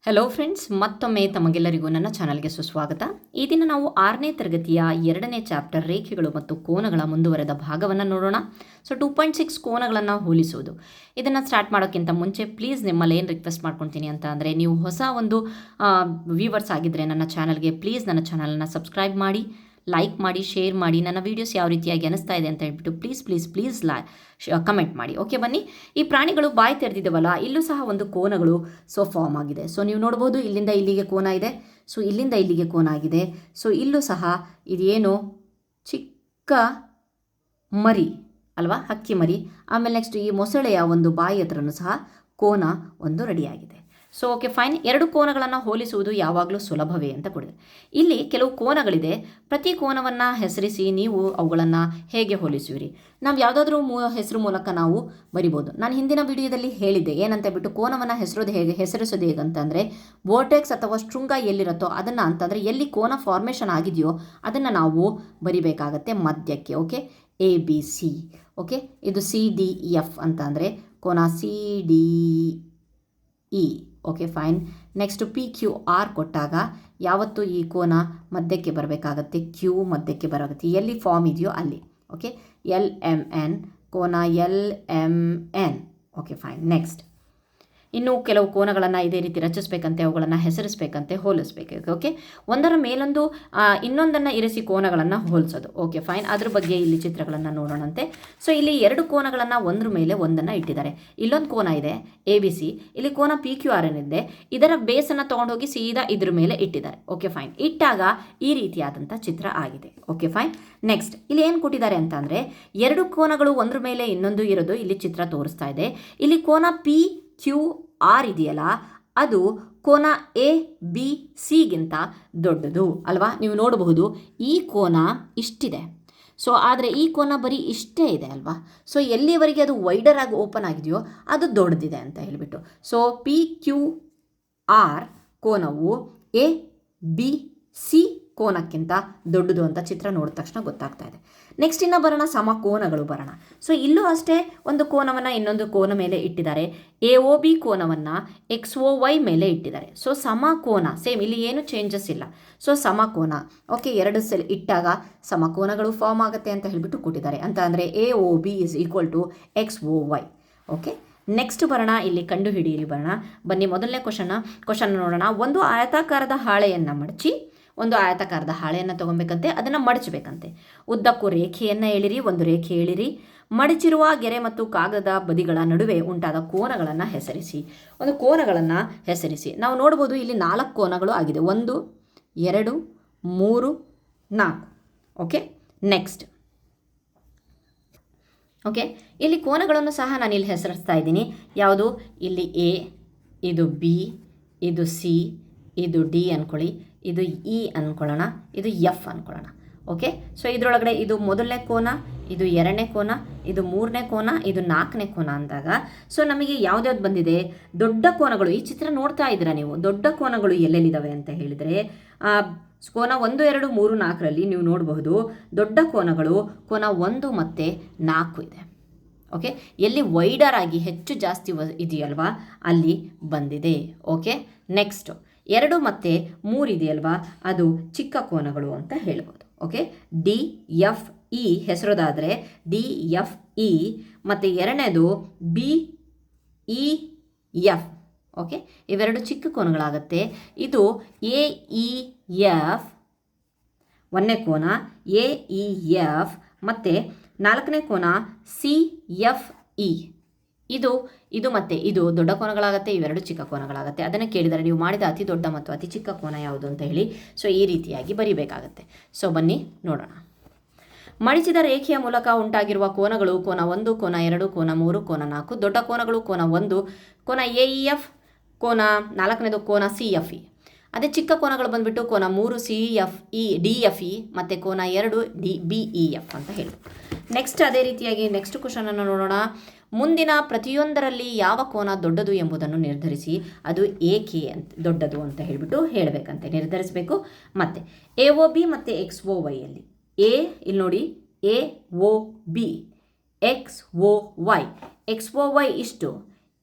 Hello friends, ಮತ್ತೊಮ್ಮೆ ತಮಗೆಲ್ಲರಿಗೂ ನನ್ನ ಚಾನಲ್ಗೆ ಸುಸ್ವಾಗತ. ಈ ದಿನ ನಾವು 6ನೇ ತರಗತಿಯ 2ನೇ ಚಾಪ್ಟರ್ ರೇಖೆಗಳು ಮತ್ತು ಕೋನಗಳ ಮುಂದುವರೆದ ಭಾಗವನ್ನು ನೋಡೋಣ. ಸೊ 2.6 ಕೋನಗಳನ್ನು ಹೋಲಿಸುವುದು. ಇದನ್ನು ಸ್ಟಾರ್ಟ್ ಮಾಡೋಕ್ಕಿಂತ ಮುಂಚೆ ಪ್ಲೀಸ್ ನಿಮ್ಮಲ್ಲಿ ಏನು ರಿಕ್ವೆಸ್ಟ್ ಮಾಡ್ಕೊತೀನಿ ಅಂತ ಅಂದರೆ, ನೀವು ಹೊಸ ಒಂದು ವ್ಯೂವರ್ಸ್ ಆಗಿದ್ದರೆ ನನ್ನ ಚಾನಲ್ಗೆ ಪ್ಲೀಸ್ ನನ್ನ ಚಾನಲನ್ನು ಸಬ್ಸ್ಕ್ರೈಬ್ ಮಾಡಿ, ಲೈಕ್ ಮಾಡಿ, ಶೇರ್ ಮಾಡಿ. ನನ್ನ ವೀಡಿಯೋಸ್ ಯಾವ ರೀತಿಯಾಗಿ ಅನಿಸ್ತಾ ಇದೆ ಅಂತ ಹೇಳ್ಬಿಟ್ಟು ಪ್ಲೀಸ್ ಕಮೆಂಟ್ ಮಾಡಿ. ಓಕೆ, ಬನ್ನಿ. ಈ ಪ್ರಾಣಿಗಳು ಬಾಯಿ ತೆರೆದಿದ್ದಾವಲ್ಲ, ಇಲ್ಲೂ ಸಹ ಒಂದು ಕೋನಗಳು ಫಾರ್ಮ್ ಆಗಿದೆ. ಸೊ ನೀವು ನೋಡ್ಬೋದು, ಇಲ್ಲಿಂದ ಇಲ್ಲಿಗೆ ಕೋನ ಇದೆ. ಸೊ ಇಲ್ಲಿಂದ ಇಲ್ಲಿಗೆ ಕೋನ ಆಗಿದೆ. ಸೊ ಇಲ್ಲೂ ಸಹ ಇದೇನು ಚಿಕ್ಕ ಮರಿ ಅಲ್ವಾ, ಹಕ್ಕಿ ಮರಿ. ಆಮೇಲೆ ನೆಕ್ಸ್ಟ್ ಈ ಮೊಸಳೆಯ ಒಂದು ಬಾಯಿ ಹತ್ರನೂ ಸಹ ಕೋನ ಒಂದು ರೆಡಿಯಾಗಿದೆ. So okay fine. ಎರಡು ಕೋನಗಳನ್ನು ಹೋಲಿಸುವುದು ಯಾವಾಗಲೂ ಸುಲಭವೇ ಅಂತ ಕೊಡಿದೆ. ಇಲ್ಲಿ ಕೆಲವು ಕೋನಗಳಿದೆ. ಪ್ರತಿ ಕೋನವನ್ನು ಹೆಸರಿಸಿ ನೀವು ಅವುಗಳನ್ನು ಹೇಗೆ ಹೋಲಿಸುವಿರಿ? ನಾವು ಯಾವುದಾದ್ರೂ ಹೆಸರು ಮೂಲಕ ನಾವು ಬರಿಬೋದು. ನಾನು ಹಿಂದಿನ ವಿಡಿಯೋದಲ್ಲಿ ಹೇಳಿದ್ದೆ ಏನಂತ ಬಿಟ್ಟು, ಕೋನವನ್ನು ಹೆಸರಿಸೋದು ಹೇಗಂತಂದರೆ, ವೋರ್ಟೆಕ್ಸ್ ಅಥವಾ ಶೃಂಗ ಎಲ್ಲಿರುತ್ತೋ ಅದನ್ನು, ಅಂತಂದರೆ ಎಲ್ಲಿ ಕೋನ ಫಾರ್ಮೇಷನ್ ಆಗಿದೆಯೋ ಅದನ್ನು ನಾವು ಬರಿಬೇಕಾಗತ್ತೆ ಮಧ್ಯಕ್ಕೆ. Okay, ABC. ಓಕೆ, ಇದು CDF ಅಂತ ಅಂದರೆ ಕೋನ CDE. Okay fine. Next PQR ಕೊಟ್ಟಾಗ ಯಾವತ್ತು ಈ ಕೋನ ಮಧ್ಯಕ್ಕೆ ಬರಬೇಕಾಗತ್ತೆ, Q ಮಧ್ಯಕ್ಕೆ ಬರಾಗುತ್ತೆ, ಎಲ್ಲಿ ಫಾರ್ಮ್ ಇದೆಯೋ ಅಲ್ಲಿ. ಓಕೆ, LMN ಕೋನ LMN. Okay fine. ನೆಕ್ಸ್ಟ್ ಇನ್ನು ಕೆಲವು ಕೋನಗಳನ್ನು ಇದೇ ರೀತಿ ರಚಿಸಬೇಕಂತೆ, ಅವುಗಳನ್ನು ಹೆಸರಿಸಬೇಕಂತೆ, ಹೋಲಿಸಬೇಕು. ಓಕೆ, ಒಂದರ ಮೇಲೊಂದು ಇನ್ನೊಂದನ್ನು ಇರಿಸಿ ಕೋನಗಳನ್ನು ಹೋಲಿಸೋದು. Okay fine. ಅದ್ರ ಬಗ್ಗೆ ಇಲ್ಲಿ ಚಿತ್ರಗಳನ್ನು ನೋಡೋಣಂತೆ. ಸೊ ಇಲ್ಲಿ ಎರಡು ಕೋನಗಳನ್ನು ಒಂದ್ರ ಮೇಲೆ ಒಂದನ್ನು ಇಟ್ಟಿದ್ದಾರೆ. ಇಲ್ಲೊಂದು ಕೋನ ಇದೆ ABC, ಇಲ್ಲಿ ಕೋನ PQR ಇದೆ. ಇದರ ಬೇಸನ್ನು ತೊಗೊಂಡೋಗಿ ಸೀದಾ ಇದ್ರ ಮೇಲೆ ಇಟ್ಟಿದ್ದಾರೆ. Okay fine. ಇಟ್ಟಾಗ ಈ ರೀತಿಯಾದಂಥ ಚಿತ್ರ ಆಗಿದೆ. Okay fine. ನೆಕ್ಸ್ಟ್ ಇಲ್ಲಿ ಏನು ಕೊಟ್ಟಿದ್ದಾರೆ ಅಂತ ಅಂದರೆ, ಎರಡು ಕೋನಗಳು ಒಂದ್ರ ಮೇಲೆ ಇನ್ನೊಂದು ಇರೋದು ಇಲ್ಲಿ ಚಿತ್ರ ತೋರಿಸ್ತಾ ಇದೆ. ಇಲ್ಲಿ ಕೋನ PQR ಇದೆಯಲ್ಲ, ಅದು ಕೋನ ABC ದೊಡ್ಡದು ಅಲ್ವಾ. ನೀವು ನೋಡಬಹುದು ಈ ಕೋನ ಇಷ್ಟಿದೆ. ಸೊ ಆದರೆ ಈ ಕೋನ ಬರೀ ಇಷ್ಟೇ ಇದೆ ಅಲ್ವಾ. ಸೊ ಎಲ್ಲಿವರೆಗೆ ಅದು ವೈಡರ್ ಆಗಿ ಓಪನ್ ಆಗಿದೆಯೋ ಅದು ದೊಡ್ಡದಿದೆ ಅಂತ ಹೇಳಿಬಿಟ್ಟು. ಸೊ PQR ಕೋನವು ABC ಕೋನಕ್ಕಿಂತ ದೊಡ್ಡದು ಅಂತ ಚಿತ್ರ ನೋಡಿದ ತಕ್ಷಣ ಗೊತ್ತಾಗ್ತಾ ಇದೆ. ನೆಕ್ಸ್ಟ್ ಇನ್ನು ಬರೋಣ, ಸಮಕೋನಗಳು ಬರೋಣ. ಸೊ ಇಲ್ಲೂ ಅಷ್ಟೇ ಒಂದು ಕೋನವನ್ನು ಇನ್ನೊಂದು ಕೋನ ಮೇಲೆ ಇಟ್ಟಿದ್ದಾರೆ. AOB ಕೋನವನ್ನು XOY ಮೇಲೆ ಇಟ್ಟಿದ್ದಾರೆ. ಸೊ ಸಮಕೋನ ಸೇಮ್, ಇಲ್ಲಿ ಏನು ಚೇಂಜಸ್ ಇಲ್ಲ. ಸೊ ಸಮಕೋನ. ಓಕೆ, ಎರಡು ಸೆಲ್ ಇಟ್ಟಾಗ ಸಮಕೋನಗಳು ಫಾರ್ಮ್ ಆಗುತ್ತೆ ಅಂತ ಹೇಳಿಬಿಟ್ಟು ಕೊಟ್ಟಿದ್ದಾರೆ. ಅಂತ ಅಂದರೆ AOB = XOY. ಓಕೆ, ನೆಕ್ಸ್ಟ್ ಬರೋಣ, ಇಲ್ಲಿ ಕಂಡು ಹಿಡಿಯಿರಿ ಬರೋಣ. ಬನ್ನಿ, ಮೊದಲನೇ ಕ್ವಶನ್ ನೋಡೋಣ. ಒಂದು ಆಯತಾಕಾರದ ಹಾಳೆಯನ್ನು ಮಡಚಿ, ಒಂದು ಆಯತಾಕಾರದ ಹಾಳೆಯನ್ನು ತೊಗೊಬೇಕಂತೆ, ಅದನ್ನು ಮಡಚಬೇಕಂತೆ. ಉದ್ದಕ್ಕೂ ರೇಖೆಯನ್ನು ಎಳಿರಿ, ಒಂದು ರೇಖೆ ಎಳಿರಿ. ಮಡಚಿರುವ ಗೆರೆ ಮತ್ತು ಕಾಗದ ಬದಿಗಳ ನಡುವೆ ಉಂಟಾದ ಕೋನಗಳನ್ನು ಹೆಸರಿಸಿ. ಒಂದು ಕೋನಗಳನ್ನು ಹೆಸರಿಸಿ. ನಾವು ನೋಡ್ಬೋದು ಇಲ್ಲಿ 4 ಕೋನಗಳು ಆಗಿದೆ. 1 2 3 4. Okay, next. ಓಕೆ, ಇಲ್ಲಿ ಕೋನಗಳನ್ನು ಸಹ ನಾನು ಇಲ್ಲಿ ಹೆಸರಿಸ್ತಾ ಇದ್ದೀನಿ. ಯಾವುದು? ಇಲ್ಲಿ A, ಇದು B, ಇದು C, ಇದು D ಅಂದ್ಕೊಳ್ಳಿ, ಇದು E ಅಂದ್ಕೊಳ್ಳೋಣ, ಇದು F ಅಂದ್ಕೊಳ್ಳೋಣ. ಓಕೆ, ಸೊ ಇದರೊಳಗಡೆ ಇದು ಮೊದಲನೇ ಕೋನ, ಇದು ಎರಡನೇ ಕೋನ, ಇದು ಮೂರನೇ ಕೋನ, ಇದು ನಾಲ್ಕನೇ ಕೋನ ಅಂದಾಗ ಸೊ ನಮಗೆ ಯಾವ್ದ್ಯಾವ್ದು ಬಂದಿದೆ? ದೊಡ್ಡ ಕೋನಗಳು. ಈ ಚಿತ್ರ ನೋಡ್ತಾ ಇದ್ದೀರಾ ನೀವು, ದೊಡ್ಡ ಕೋನಗಳು ಎಲ್ಲೆಲ್ಲಿದ್ದಾವೆ ಅಂತ ಹೇಳಿದರೆ, ಕೋನ 1 2 3 4ರಲ್ಲಿ ನೀವು ನೋಡಬಹುದು ದೊಡ್ಡ ಕೋನಗಳು ಕೋನ 1 ಮತ್ತು 4 ಇದೆ. ಓಕೆ, ಎಲ್ಲಿ ವೈಡರ್ ಆಗಿ ಹೆಚ್ಚು ಜಾಸ್ತಿ ಇದೆಯಲ್ವಾ ಅಲ್ಲಿ ಬಂದಿದೆ. ಓಕೆ, ನೆಕ್ಸ್ಟ್ 2 ಮತ್ತು 3 ಇದೆಯಲ್ವಾ, ಅದು ಚಿಕ್ಕ ಕೋನಗಳು ಅಂತ ಹೇಳ್ಬೋದು. ಓಕೆ, DFE ಹೆಸರೋದಾದರೆ DFE, ಮತ್ತು ಎರಡನೇದು BEF. ಓಕೆ, ಇವೆರಡು ಚಿಕ್ಕ ಕೋನಗಳಾಗತ್ತೆ. ಇದು AEF, ಒಂದನೇ ಕೋನ AEF, ಮತ್ತು ನಾಲ್ಕನೇ ಕೋನ CFE. ಇದು ಮತ್ತು ಇದು ದೊಡ್ಡ ಕೋನಗಳಾಗುತ್ತೆ, ಇವೆರಡು ಚಿಕ್ಕ ಕೋನಗಳಾಗುತ್ತೆ. ಅದನ್ನು ಕೇಳಿದರೆ ನೀವು ಮಾಡಿದ ಅತಿ ದೊಡ್ಡ ಮತ್ತು ಅತಿ ಚಿಕ್ಕ ಕೋನ ಯಾವುದು ಅಂತ ಹೇಳಿ ಸೊ ಈ ರೀತಿಯಾಗಿ ಬರಿಬೇಕಾಗತ್ತೆ. ಸೊ ಬನ್ನಿ ನೋಡೋಣ. ಮಡಿಚಿದ ರೇಖೆಯ ಮೂಲಕ ಉಂಟಾಗಿರುವ ಕೋನಗಳು ಕೋನ 1, ಕೋನ 2, ಕೋನ 3, ಕೋನ 4. ದೊಡ್ಡ ಕೋನಗಳು ಕೋನ 1, ಕೋನ AEF, ಕೋನ 4ನೇದು ಕೋನ CFE. ಅದೇ ಚಿಕ್ಕ ಕೋನಗಳು ಬಂದುಬಿಟ್ಟು ಕೋನ 3 DFE ಮತ್ತು ಕೋನ 2 BEF ಅಂತ ಹೇಳಿ. ನೆಕ್ಸ್ಟ್ ಅದೇ ರೀತಿಯಾಗಿ ನೆಕ್ಸ್ಟ್ ಕ್ವಶನನ್ನು ನೋಡೋಣ. ಮುಂದಿನ ಪ್ರತಿಯೊಂದರಲ್ಲಿ ಯಾವ ಕೋನ ದೊಡ್ಡದು ಎಂಬುದನ್ನು ನಿರ್ಧರಿಸಿ, ಅದು ಏಕೆ ದೊಡ್ಡದು ಅಂತ ಹೇಳಿಬಿಟ್ಟು ಹೇಳಬೇಕಂತೆ, ನಿರ್ಧರಿಸಬೇಕು. ಮತ್ತು AOB ಮತ್ತು XOYಯಲ್ಲಿ ಇಲ್ಲಿ ನೋಡಿ AOB XOY ಇಷ್ಟು,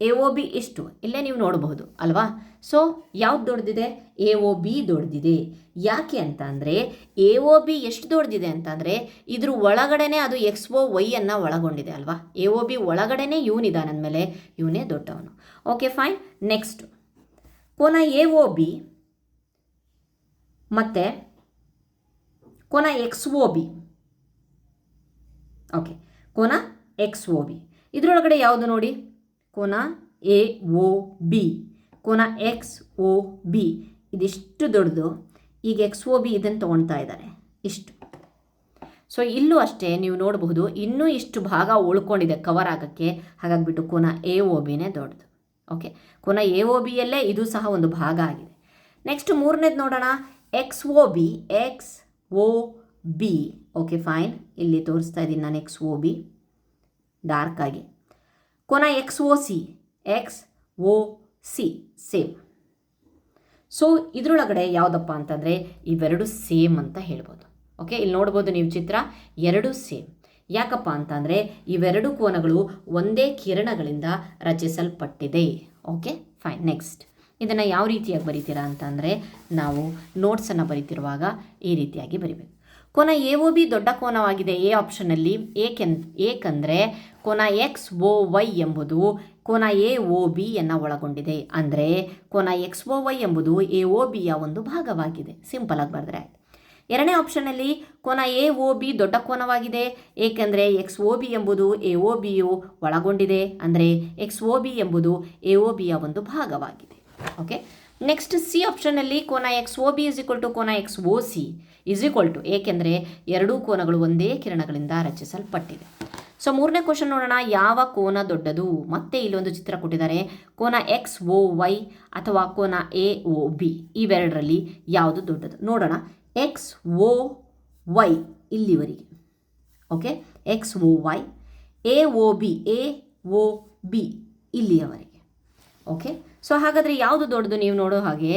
AOB ಇಷ್ಟು ಇಲ್ಲೇ ನೀವು ನೋಡಬಹುದು ಅಲ್ವಾ. ಸೊ ಯಾವ್ದು ದೊಡ್ಡದಿದೆ? AOB ದೊಡ್ಡದಿದೆ. ಯಾಕೆ ಅಂತ ಅಂದರೆ AOB ಎಷ್ಟು ದೊಡ್ಡದಿದೆ ಅಂತಂದರೆ ಇದ್ರ ಒಳಗಡೆನೆ ಅದು XOY ಅನ್ನು ಒಳಗೊಂಡಿದೆ ಅಲ್ವಾ. AOB ಒಳಗಡೆನೆ ಇವನಿದ್ದಾನೆ ಅಂದಮೇಲೆ ಇವನೇ ದೊಡ್ಡವನು. Okay fine. ನೆಕ್ಸ್ಟ್ ಕೋನ AOB ಮತ್ತು ಕೋನ XOB. ಓಕೆ, ಕೋನ XOB ಇದರೊಳಗಡೆ ಯಾವುದು ನೋಡಿ? ಕೋನ AOB, ಕೋನ XOB ಇದಿಷ್ಟು ದೊಡ್ಡದು. ಈಗ XOB ಇದನ್ನು ತೊಗೊಳ್ತಾ ಇದ್ದಾರೆ ಇಷ್ಟು. ಸೊ ಇಲ್ಲೂ ಅಷ್ಟೇ ನೀವು ನೋಡಬಹುದು ಇನ್ನೂ ಇಷ್ಟು ಭಾಗ ಉಳ್ಕೊಂಡಿದೆ ಕವರ್ ಆಗೋಕ್ಕೆ. ಹಾಗಾಗಿಬಿಟ್ಟು ಕೋನ AOBನೇ ದೊಡ್ಡದು. ಓಕೆ, ಕೋನ AOBಯಲ್ಲೇ ಇದು ಸಹ ಒಂದು ಭಾಗ ಆಗಿದೆ. ನೆಕ್ಸ್ಟ್ ಮೂರನೇದು ನೋಡೋಣ, XOB. XOB ಓಕೆ ಫೈನ್, ಇಲ್ಲಿ ತೋರಿಸ್ತಾ ಇದ್ದೀನಿ ನಾನು XOB ಡಾರ್ಕ್ ಆಗಿ. ಕೋನ XOC. XOC same. ಸೊ ಇದರೊಳಗಡೆ ಯಾವುದಪ್ಪ ಅಂತಂದರೆ ಇವೆರಡು ಸೇಮ್ ಅಂತ ಹೇಳ್ಬೋದು. ಓಕೆ, ಇಲ್ಲಿ ನೋಡ್ಬೋದು ನೀವು ಚಿತ್ರ, ಎರಡು ಸೇಮ್. ಯಾಕಪ್ಪ ಅಂತಂದರೆ ಇವೆರಡು ಕೋನಗಳು ಒಂದೇ ಕಿರಣಗಳಿಂದ ರಚಿಸಲ್ಪಟ್ಟಿದೆ. Okay fine. ನೆಕ್ಸ್ಟ್ ಇದನ್ನು ಯಾವ ರೀತಿಯಾಗಿ ಬರೀತೀರಾ ಅಂತಂದರೆ ನಾವು ನೋಟ್ಸನ್ನು ಬರೀತಿರುವಾಗ ಈ ರೀತಿಯಾಗಿ ಬರಿಬೇಕು. ಕೋನ AOB ದೊಡ್ಡ ಕೋನವಾಗಿದೆ ಎ ಆಪ್ಷನಲ್ಲಿ. ಏಕೆಂದರೆ ಕೋನ XOY ಎಂಬುದು ಕೋನ AOBಯನ್ನು ಒಳಗೊಂಡಿದೆ. ಅಂದರೆ ಕೋನ XOY ಎಂಬುದು AOBಯ ಒಂದು ಭಾಗವಾಗಿದೆ. ಸಿಂಪಲ್ ಆಗಿ ಬರೆದ್ರೆ ಆಯ್ತು. ಎರಡನೇ ಆಪ್ಷನ್ನಲ್ಲಿ ಕೋನ AOB ದೊಡ್ಡ ಕೋನವಾಗಿದೆ. ಏಕೆಂದರೆ XOB ಎಂಬುದು AOBಯು ಒಳಗೊಂಡಿದೆ. ಅಂದರೆ XOB ಎಂಬುದು AOBಯ ಒಂದು ಭಾಗವಾಗಿದೆ. ಓಕೆ, ನೆಕ್ಸ್ಟ್ ಸಿ ಆಪ್ಷನ್ನಲ್ಲಿ ಕೋನ XOB ಕೋನ XOC ಏಕೆಂದರೆ ಎರಡೂ ಕೋನಗಳು ಒಂದೇ ಕಿರಣಗಳಿಂದ ರಚಿಸಲ್ಪಟ್ಟಿದೆ. ಸೊ ಮೂರನೇ ಕ್ವಶನ್ ನೋಡೋಣ, ಯಾವ ಕೋನ ದೊಡ್ಡದು? ಮತ್ತೆ ಇಲ್ಲೊಂದು ಚಿತ್ರ ಕೊಟ್ಟಿದ್ದಾರೆ. ಕೋನ XOY ಅಥವಾ ಕೋನ AOB ಇವೆರಡರಲ್ಲಿ ಯಾವುದು ದೊಡ್ಡದು ನೋಡೋಣ. XOY ಇಲ್ಲಿವರೆಗೆ. Okay, XOY. AOB ಇಲ್ಲಿಯವರೆಗೆ. ಓಕೆ, ಸೊ ಹಾಗಾದರೆ ಯಾವುದು ದೊಡ್ಡದು? ನೀವು ನೋಡೋ ಹಾಗೆ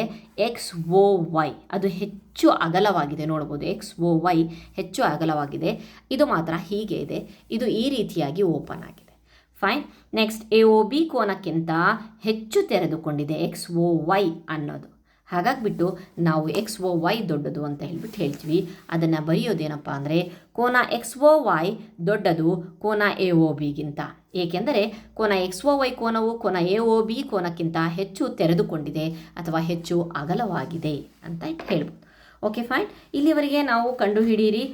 XOY ಅದು ಹೆಚ್ಚು ಅಗಲವಾಗಿದೆ. ನೋಡ್ಬೋದು XOY ಹೆಚ್ಚು ಅಗಲವಾಗಿದೆ. ಇದು ಮಾತ್ರ ಹೀಗೆ ಇದೆ, ಇದು ಈ ರೀತಿಯಾಗಿ ಓಪನ್ ಆಗಿದೆ. ಫೈನ್. ನೆಕ್ಸ್ಟ್ AOB ಕೋನಕ್ಕಿಂತ ಹೆಚ್ಚು ತೆರೆದುಕೊಂಡಿದೆ XOY ಅನ್ನೋದು. ಹಾಗಾಗಿಬಿಟ್ಟು ನಾವು XOY ದೊಡ್ಡದು ಅಂತ ಹೇಳ್ತೀವಿ. ಅದನ್ನು ಬರೆಯೋದೇನಪ್ಪ ಅಂದರೆ ಕೋನ XOY ದೊಡ್ಡದು ಕೋನ AOBಗಿಂತ. ಏಕೆಂದರೆ ಕೋನ XOY ಕೋನವು ಕೋನ AOB ಕೋನಕ್ಕಿಂತ ಹೆಚ್ಚು ತೆರೆದುಕೊಂಡಿದೆ ಅಥವಾ ಹೆಚ್ಚು ಅಗಲವಾಗಿದೆ ಅಂತ ಹೇಳ್ಬೋದು. Okay fine. ಇಲ್ಲಿವರೆಗೆ ನಾವು ಕಂಡುಹಿಡಿಯಿರಿ.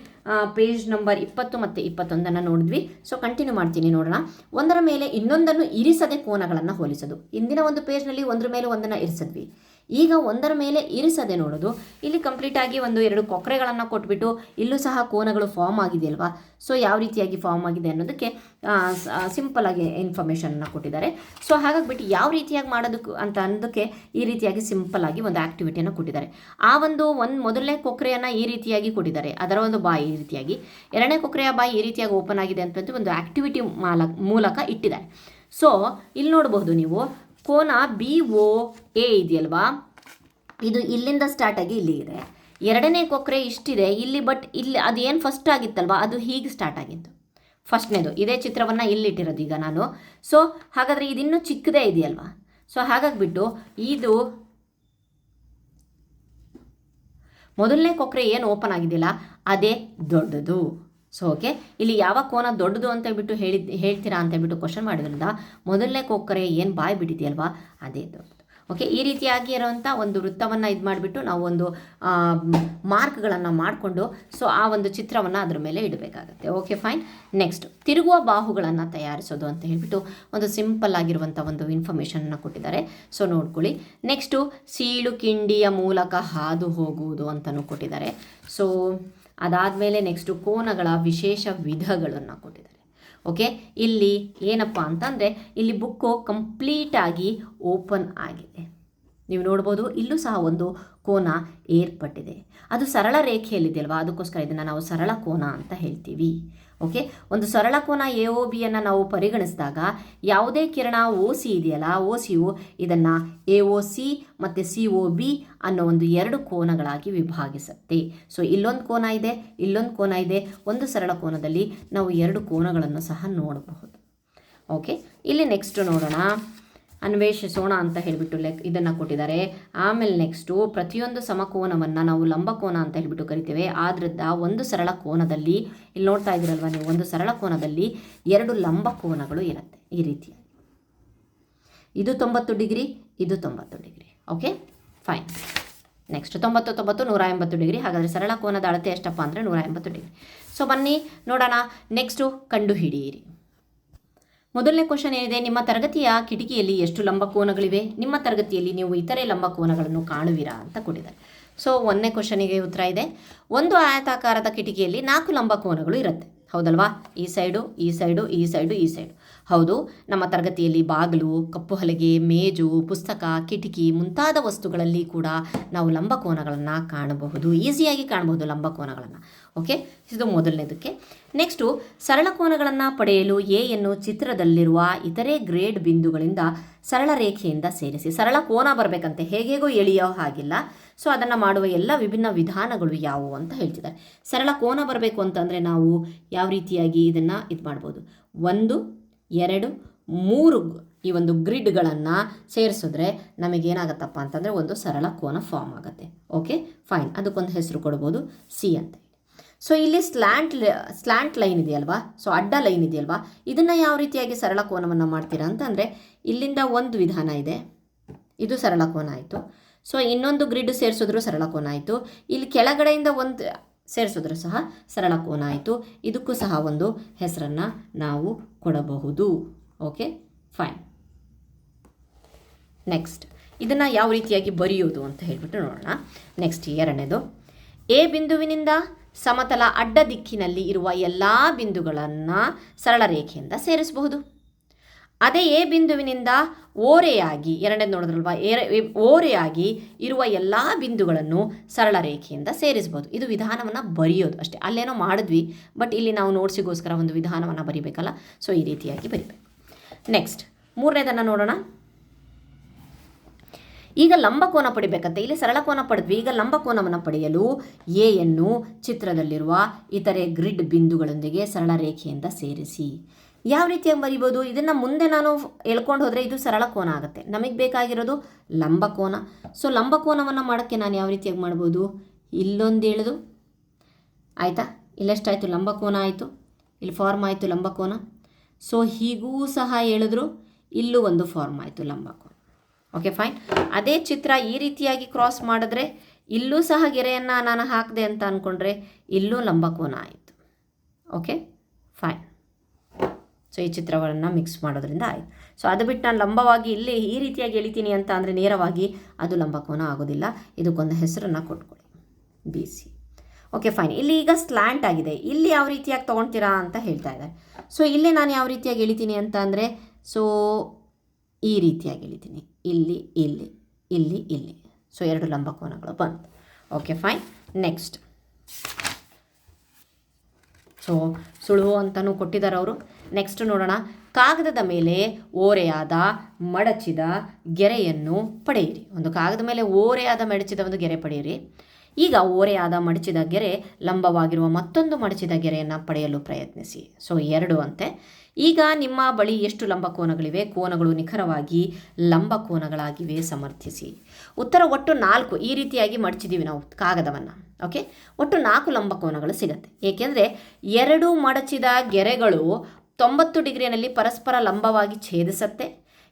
ಪೇಜ್ ನಂಬರ್ 20 ಮತ್ತು 21 ನೋಡಿದ್ವಿ. ಸೊ ಕಂಟಿನ್ಯೂ ಮಾಡ್ತೀನಿ, ನೋಡೋಣ. ಒಂದರ ಮೇಲೆ ಇನ್ನೊಂದನ್ನು ಇರಿಸದೆ ಕೋನಗಳನ್ನು ಹೋಲಿಸೋದು. ಇಂದಿನ ಒಂದು ಪೇಜ್ನಲ್ಲಿ ಒಂದರ ಮೇಲೆ ಒಂದನ್ನು ಇರಿಸಿದ್ವಿ. ಈಗ ಒಂದರ ಮೇಲೆ ಇರಿಸದೆ ನೋಡೋದು. ಇಲ್ಲಿ ಕಂಪ್ಲೀಟಾಗಿ ಒಂದು 2 ಕೊಕ್ಕರೆಗಳನ್ನು ಕೊಟ್ಬಿಟ್ಟು ಇಲ್ಲೂ ಸಹ ಕೋನಗಳು ಫಾರ್ಮ್ ಆಗಿದೆಯಲ್ವಾ. ಸೊ ಯಾವ ರೀತಿಯಾಗಿ ಫಾರ್ಮ್ ಆಗಿದೆ ಅನ್ನೋದಕ್ಕೆ ಸಿಂಪಲ್ಲಾಗಿ ಇನ್ಫಾರ್ಮೇಷನ್ನ ಕೊಟ್ಟಿದ್ದಾರೆ. ಸೊ ಹಾಗಾಗಿಬಿಟ್ಟು ಯಾವ ರೀತಿಯಾಗಿ ಮಾಡೋದಕ್ಕೆ ಅಂತ ಅನ್ನೋದಕ್ಕೆ ಈ ರೀತಿಯಾಗಿ ಸಿಂಪಲ್ಲಾಗಿ ಒಂದು ಆ್ಯಕ್ಟಿವಿಟಿಯನ್ನು ಕೊಟ್ಟಿದ್ದಾರೆ. ಆ ಒಂದು ಮೊದಲನೇ ಕೊಕ್ಕರೆಯನ್ನು ಈ ರೀತಿಯಾಗಿ ಕೊಟ್ಟಿದ್ದಾರೆ, ಅದರ ಒಂದು ಬಾಯಿ ಈ ರೀತಿಯಾಗಿ. ಎರಡನೇ ಕೊಕ್ಕರೆಯ ಬಾಯಿ ಈ ರೀತಿಯಾಗಿ ಓಪನ್ ಆಗಿದೆ ಅಂತ ಒಂದು ಆ್ಯಕ್ಟಿವಿಟಿ ಮೂಲಕ ಇಟ್ಟಿದ್ದಾರೆ. ಸೊ ಇಲ್ಲಿ ನೋಡಬಹುದು ನೀವು ಕೋನ BOA ಇದೆಯಲ್ವಾ, ಇದು ಇಲ್ಲಿಂದ ಸ್ಟಾರ್ಟ್ ಆಗಿ ಇಲ್ಲಿ ಇದೆ. ಎರಡನೇ ಕೊಕ್ಕರೆ ಇಷ್ಟಿದೆ ಇಲ್ಲಿ, ಬಟ್ ಇಲ್ಲಿ ಅದು ಏನು ಫಸ್ಟ್ ಆಗಿತ್ತಲ್ವ ಅದು ಹೀಗೆ ಸ್ಟಾರ್ಟ್ ಆಗಿತ್ತು. ಫಸ್ಟ್ನೇದು ಇದೇ ಚಿತ್ರವನ್ನು ಇಲ್ಲಿಟ್ಟಿರೋದು ಈಗ ನಾನು. ಸೊ ಹಾಗಾದರೆ ಇದಿನ್ನೂ ಚಿಕ್ಕದೇ ಇದೆಯಲ್ವಾ. ಸೊ ಹಾಗಾಗಿಬಿಟ್ಟು ಇದು ಮೊದಲನೇ ಕೊಕ್ಕರೆ ಏನು ಓಪನ್ ಆಗಿದೆಯಲ್ಲ ಅದೇ ದೊಡ್ಡದು. ಸೊ ಓಕೆ, ಇಲ್ಲಿ ಯಾವ ಕೋನ ದೊಡ್ಡದು ಅಂತ ಹೇಳ್ಬಿಟ್ಟು ಹೇಳ್ತೀರಾ ಅಂತ ಹೇಳ್ಬಿಟ್ಟು ಕ್ವಶನ್ ಮಾಡಿದ್ರಿಂದ ಮೊದಲನೇ ಕೊಕ್ಕರೆ ಏನು ಬಾಯಿ ಬಿಟ್ಟಿದೆಯಲ್ವಾ ಅದೇ ದೊಡ್ಡದು. ಓಕೆ, ಈ ರೀತಿಯಾಗಿ ಇರೋವಂಥ ಒಂದು ವೃತ್ತವನ್ನು ಇದು ಮಾಡಿಬಿಟ್ಟು ನಾವು ಒಂದು ಮಾರ್ಕ್ಗಳನ್ನು ಮಾಡಿಕೊಂಡು ಸೊ ಆ ಒಂದು ಚಿತ್ರವನ್ನು ಅದ್ರ ಮೇಲೆ ಇಡಬೇಕಾಗತ್ತೆ. Okay fine. ನೆಕ್ಸ್ಟ್ ತಿರುಗುವ ಬಾಹುಗಳನ್ನು ತಯಾರಿಸೋದು ಅಂತ ಹೇಳ್ಬಿಟ್ಟು ಒಂದು ಸಿಂಪಲ್ ಆಗಿರುವಂಥ ಒಂದು ಇನ್ಫಾರ್ಮೇಷನ್ನ ಕೊಟ್ಟಿದ್ದಾರೆ. ಸೊ ನೋಡ್ಕೊಳ್ಳಿ. ನೆಕ್ಸ್ಟು ಸೀಳು ಕಿಂಡಿಯ ಮೂಲಕ ಹಾದು ಹೋಗುವುದು ಅಂತಲೂ ಕೊಟ್ಟಿದ್ದಾರೆ. ಸೊ ಅದಾದಮೇಲೆ ನೆಕ್ಸ್ಟು ಕೋನಗಳ ವಿಶೇಷ ವಿಧಗಳನ್ನು ಕೊಟ್ಟಿದ್ದಾರೆ. ಓಕೆ, ಇಲ್ಲಿ ಏನಪ್ಪ ಅಂತಂದರೆ ಇಲ್ಲಿ ಬುಕ್ಕು ಕಂಪ್ಲೀಟಾಗಿ ಓಪನ್ ಆಗಿದೆ. ನೀವು ನೋಡ್ಬೋದು ಇಲ್ಲೂ ಸಹ ಒಂದು ಕೋನ ಏರ್ಪಟ್ಟಿದೆ. ಅದು ಸರಳ ರೇಖೆಯಲ್ಲಿದೆಯಲ್ವಾ, ಅದಕ್ಕೋಸ್ಕರ ಇದನ್ನು ನಾವು ಸರಳ ಕೋನ ಅಂತ ಹೇಳ್ತೀವಿ. ಓಕೆ, ಒಂದು ಸರಳ ಕೋನ AOBಯನ್ನು ನಾವು ಪರಿಗಣಿಸಿದಾಗ ಯಾವುದೇ ಕಿರಣ OC ಇದೆಯಲ್ಲ, OCಯು ಇದನ್ನು AOC ಮತ್ತು COB ಅನ್ನೋ ಒಂದು 2 ಕೋನಗಳಾಗಿ ವಿಭಾಗಿಸುತ್ತೆ. ಸೊ ಇಲ್ಲೊಂದು ಕೋನ ಇದೆ, ಇಲ್ಲೊಂದು ಕೋನ ಇದೆ. ಒಂದು ಸರಳ ಕೋನದಲ್ಲಿ ನಾವು 2 ಕೋನಗಳನ್ನು ಸಹ ನೋಡಬಹುದು. ಓಕೆ, ಇಲ್ಲಿ ನೆಕ್ಸ್ಟ್ ನೋಡೋಣ. ಅನ್ವೇಷಿಸೋಣ ಅಂತ ಹೇಳಿಬಿಟ್ಟು ಇದನ್ನು ಕೊಟ್ಟಿದ್ದಾರೆ. ಆಮೇಲೆ ನೆಕ್ಸ್ಟು ಪ್ರತಿಯೊಂದು ಸಮಕೋನವನ್ನು ನಾವು ಲಂಬಕೋನ ಅಂತ ಹೇಳಿಬಿಟ್ಟು ಕರಿತೇವೆ. ಆದ್ದರಿಂದ ಒಂದು ಸರಳ ಕೋನದಲ್ಲಿ ಇಲ್ಲಿ ನೋಡ್ತಾ ಇದ್ದೀರಲ್ವ ನೀವು, ಒಂದು ಸರಳ ಕೋನದಲ್ಲಿ 2 ಲಂಬಕೋನಗಳು ಇರುತ್ತೆ ಈ ರೀತಿ. ಇದು 90 ಡಿಗ್ರಿ, ಇದು 90 degree. Okay fine. Next 90 90 180 degree. ಹಾಗಾದರೆ ಸರಳ ಕೋನದ ಅಳತೆ ಎಷ್ಟಪ್ಪ ಅಂದರೆ 180 ಡಿಗ್ರಿ. ಸೊ ಬನ್ನಿ ನೋಡೋಣ. ನೆಕ್ಸ್ಟು ಕಂಡುಹಿಡಿಯಿರಿ. ಮೊದಲನೇ ಕ್ವಶನ್ ಏನಿದೆ, ನಿಮ್ಮ ತರಗತಿಯ ಕಿಟಕಿಯಲ್ಲಿ ಎಷ್ಟು ಲಂಬಕೋನಗಳಿವೆ? ನಿಮ್ಮ ತರಗತಿಯಲ್ಲಿ ನೀವು ಇತರೆ ಲಂಬಕೋನಗಳನ್ನು ಕಾಣುವಿರಾ ಅಂತ ಕೊಟ್ಟಿದ್ದಾರೆ. ಸೊ 1ನೇ ಕ್ವಶನಿಗೆ ಉತ್ತರ ಇದೆ, ಒಂದು ಆಯತಾಕಾರದ ಕಿಟಕಿಯಲ್ಲಿ 4 ಲಂಬಕೋನಗಳು ಇರುತ್ತೆ. ಹೌದಲ್ವಾ? ಈ ಸೈಡು, ಈ ಸೈಡು, ಈ ಸೈಡು, ಈ ಸೈಡು. ಹೌದು, ನಮ್ಮ ತರಗತಿಯಲ್ಲಿ ಬಾಗಿಲು, ಕಪ್ಪು ಹಲಗೆ, ಮೇಜು, ಪುಸ್ತಕ, ಕಿಟಕಿ ಮುಂತಾದ ವಸ್ತುಗಳಲ್ಲಿ ಕೂಡ ನಾವು ಲಂಬಕೋನಗಳನ್ನು ಕಾಣಬಹುದು, ಈಸಿಯಾಗಿ ಕಾಣಬಹುದು ಲಂಬಕೋನಗಳನ್ನು. ಓಕೆ, ಇದು ಮೊದಲನೇದಕ್ಕೆ. ನೆಕ್ಸ್ಟು ಸರಳ ಕೋನಗಳನ್ನು ಪಡೆಯಲು ಎಯನ್ನು ಚಿತ್ರದಲ್ಲಿರುವ ಇತರೆ ಗ್ರೇಡ್ ಬಿಂದುಗಳಿಂದ ಸರಳ ರೇಖೆಯಿಂದ ಸೇರಿಸಿ. ಸರಳ ಕೋನ ಬರಬೇಕಂತೆ, ಹೇಗೇಗೋ ಎಳೆಯೋ ಹಾಗಿಲ್ಲ. ಸೊ ಅದನ್ನು ಮಾಡುವ ಎಲ್ಲ ವಿಭಿನ್ನ ವಿಧಾನಗಳು ಯಾವುವು ಅಂತ ಹೇಳ್ತಿದ್ದಾರೆ. ಸರಳ ಕೋನ ಬರಬೇಕು ಅಂತಂದರೆ ನಾವು ಯಾವ ರೀತಿಯಾಗಿ ಇದನ್ನು ಮಾಡ್ಬೋದು, 1 2 3 ಈ ಒಂದು ಗ್ರಿಡ್ಗಳನ್ನು ಸೇರಿಸಿದ್ರೆ ನಮಗೇನಾಗತ್ತಪ್ಪ ಅಂತಂದರೆ ಒಂದು ಸರಳ ಕೋನ ಫಾರ್ಮ್ ಆಗುತ್ತೆ. ಓಕೆ ಫೈನ್, ಅದಕ್ಕೊಂದು ಹೆಸರು ಕೊಡ್ಬೋದು, ಸಿ ಅಂತ. ಸೊ ಇಲ್ಲಿ ಸ್ಲ್ಯಾಂಟ್ ಲೈನ್ ಇದೆಯಲ್ವಾ, ಸೊ ಅಡ್ಡ ಲೈನ್ ಇದೆಯಲ್ವಾ, ಇದನ್ನು ಯಾವ ರೀತಿಯಾಗಿ ಸರಳ ಕೋನವನ್ನು ಮಾಡ್ತೀರಾ ಅಂತಂದರೆ ಇಲ್ಲಿಂದ ಒಂದು ವಿಧಾನ ಇದೆ, ಇದು ಸರಳ ಕೋನ ಆಯಿತು. ಸೊ ಇನ್ನೊಂದು ಗ್ರಿಡ್ ಸೇರಿಸಿದ್ರು ಸರಳ ಕೋನ ಆಯಿತು. ಇಲ್ಲಿ ಕೆಳಗಡೆಯಿಂದ ಒಂದು ಸೇರಿಸಿದ್ರು ಸಹ ಸರಳ ಕೋನ ಆಯಿತು. ಇದಕ್ಕೂ ಸಹ ಒಂದು ಹೆಸರನ್ನು ನಾವು ಕೊಡಬಹುದು. Okay fine. ನೆಕ್ಸ್ಟ್ ಇದನ್ನು ಯಾವ ರೀತಿಯಾಗಿ ಬರೆಯೋದು ಅಂತ ಹೇಳಿಬಿಟ್ಟು ನೋಡೋಣ. ನೆಕ್ಸ್ಟ್ 2ನೇದು, ಎ ಬಿಂದುವಿನಿಂದ ಸಮತಲ ಅಡ್ಡ ದಿಕ್ಕಿನಲ್ಲಿ ಇರುವ ಎಲ್ಲ ಬಿಂದುಗಳನ್ನು ಸರಳ ರೇಖೆಯಿಂದ ಸೇರಿಸಬಹುದು. ಅದೇ ಎ ಬಿಂದುವಿನಿಂದ ಓರೆಯಾಗಿ, 2ನೇದು ನೋಡಿದ್ರಲ್ವ, ಓರೆಯಾಗಿ ಇರುವ ಎಲ್ಲ ಬಿಂದುಗಳನ್ನು ಸರಳ ರೇಖೆಯಿಂದ ಸೇರಿಸಬಹುದು. ಇದು ವಿಧಾನವನ್ನು ಬರೆಯೋದು ಅಷ್ಟೇ, ಅಲ್ಲೇನೋ ಮಾಡಿದ್ವಿ, ಬಟ್ ಇಲ್ಲಿ ನಾವು ನೋಟ್ಸಿಗೋಸ್ಕರ ಒಂದು ವಿಧಾನವನ್ನು ಬರಿಬೇಕಲ್ಲ, ಸೊ ಈ ರೀತಿಯಾಗಿ ಬರಿಬೇಕು. ನೆಕ್ಸ್ಟ್ 3ನೇದನ್ನು ನೋಡೋಣ. ಈಗ ಲಂಬಕೋನ ಪಡಿಬೇಕಂತೆ, ಇಲ್ಲಿ ಸರಳ ಕೋನ ಪಡೆದ್ವಿ, ಈಗ ಲಂಬಕೋನವನ್ನು ಪಡೆಯಲು ಎಯನ್ನು ಚಿತ್ರದಲ್ಲಿರುವ ಇತರೆ ಗ್ರಿಡ್ ಬಿಂದುಗಳೊಂದಿಗೆ ಸರಳ ರೇಖೆಯಿಂದ ಸೇರಿಸಿ. ಯಾವ ರೀತಿಯಾಗಿ ಬರಿಬೋದು ಇದನ್ನು? ಮುಂದೆ ನಾನು ಎಳ್ಕೊಂಡು ಹೋದರೆ ಇದು ಸರಳ ಕೋನ ಆಗುತ್ತೆ, ನಮಗೆ ಬೇಕಾಗಿರೋದು ಲಂಬಕೋನ. ಸೊ ಲಂಬಕೋನವನ್ನು ಮಾಡೋಕ್ಕೆ ನಾನು ಯಾವ ರೀತಿಯಾಗಿ ಮಾಡ್ಬೋದು, ಇಲ್ಲೊಂದು ಎಳೆದು ಆಯಿತಾ, ಇಲ್ಲೆಷ್ಟಾಯಿತು ಲಂಬಕೋನ ಆಯಿತು, ಇಲ್ಲಿ ಫಾರ್ಮ್ ಆಯಿತು ಲಂಬಕೋನ. ಸೊ ಹೀಗೂ ಸಹ ಎಳೆದ್ರು ಇಲ್ಲೂ ಒಂದು ಫಾರ್ಮ್ ಆಯಿತು ಲಂಬಕೋನ. Okay fine. ಅದೇ ಚಿತ್ರ ಈ ರೀತಿಯಾಗಿ ಕ್ರಾಸ್ ಮಾಡಿದ್ರೆ ಇಲ್ಲೂ ಸಹ ಗೆರೆಯನ್ನು ನಾನು ಹಾಕಿದೆ ಅಂತ ಅಂದ್ಕೊಂಡ್ರೆ ಇಲ್ಲೂ ಲಂಬಕೋನ ಆಯಿತು. Okay fine. ಸೊ ಈ ಚಿತ್ರಗಳನ್ನು ಮಿಕ್ಸ್ ಮಾಡೋದ್ರಿಂದ ಆಯಿತು. ಸೊ ಅದು ಬಿಟ್ಟು ನಾನು ಲಂಬವಾಗಿ ಇಲ್ಲಿ ಈ ರೀತಿಯಾಗಿ ಎಳಿತೀನಿ ಅಂತ ಅಂದರೆ ನೇರವಾಗಿ ಅದು ಲಂಬಕೋನ ಆಗೋದಿಲ್ಲ. ಇದಕ್ಕೊಂದು ಹೆಸರನ್ನು ಕೊಟ್ಕೊಳ್ಳಿ, ಬಿ ಸಿ. Okay fine. ಇಲ್ಲಿ ಈಗ ಸ್ಲ್ಯಾಂಟ್ ಆಗಿದೆ, ಇಲ್ಲಿ ಯಾವ ರೀತಿಯಾಗಿ ತೊಗೊಳ್ತೀರಾ ಅಂತ ಹೇಳ್ತಾ ಇದ್ದಾರೆ. ಸೊ ಇಲ್ಲಿ ನಾನು ಯಾವ ರೀತಿಯಾಗಿ ಎಳಿತೀನಿ ಅಂತ ಅಂದರೆ, ಸೊ ಈ ರೀತಿಯಾಗಿ ಎಳಿತೀನಿ, ಇಲ್ಲಿ ಇಲ್ಲಿ ಇಲ್ಲಿ ಇಲ್ಲಿ. ಸೊ 2 ಲಂಬಕೋನಗಳು ಬಂತು. Okay fine. ನೆಕ್ಸ್ಟ್ ಸೊ ಸುಳುವು ಅಂತಲೂ ಕೊಟ್ಟಿದ್ದಾರೆ ಅವರು. ನೆಕ್ಸ್ಟ್ ನೋಡೋಣ. ಕಾಗದದ ಮೇಲೆ ಓರೆಯಾದ ಮಡಚಿದ ಗೆರೆಯನ್ನು ಪಡೆಯಿರಿ. ಒಂದು ಕಾಗದ ಮೇಲೆ ಓರೆಯಾದ ಮಡಚಿದ ಒಂದು ಗೆರೆ ಪಡೆಯಿರಿ. ಈಗ ಓರೆಯಾದ ಮಡಚಿದ ಗೆರೆ ಲಂಬವಾಗಿರುವ ಮತ್ತೊಂದು ಮಡಚಿದ ಗೆರೆಯನ್ನು ಪಡೆಯಲು ಪ್ರಯತ್ನಿಸಿ. ಸೊ 2 ಅಂತೆ. ಈಗ ನಿಮ್ಮ ಬಳಿ ಎಷ್ಟು ಲಂಬಕೋನಗಳಿವೆ? ಕೋನಗಳು ನಿಖರವಾಗಿ ಲಂಬಕೋನಗಳಾಗಿವೆ, ಸಮರ್ಥಿಸಿ. ಉತ್ತರ ಒಟ್ಟು 4. ಈ ರೀತಿಯಾಗಿ ಮಡಚಿದ್ದೀವಿ ನಾವು ಕಾಗದವನ್ನು. ಓಕೆ, ಒಟ್ಟು 4 ಲಂಬಕೋನಗಳು ಸಿಗುತ್ತೆ. ಏಕೆಂದರೆ 2 ಮಡಚಿದ ಗೆರೆಗಳು 90 ಡಿಗ್ರಿಯಲ್ಲಿ ಪರಸ್ಪರ ಲಂಬವಾಗಿ ಛೇದಿಸುತ್ತೆ.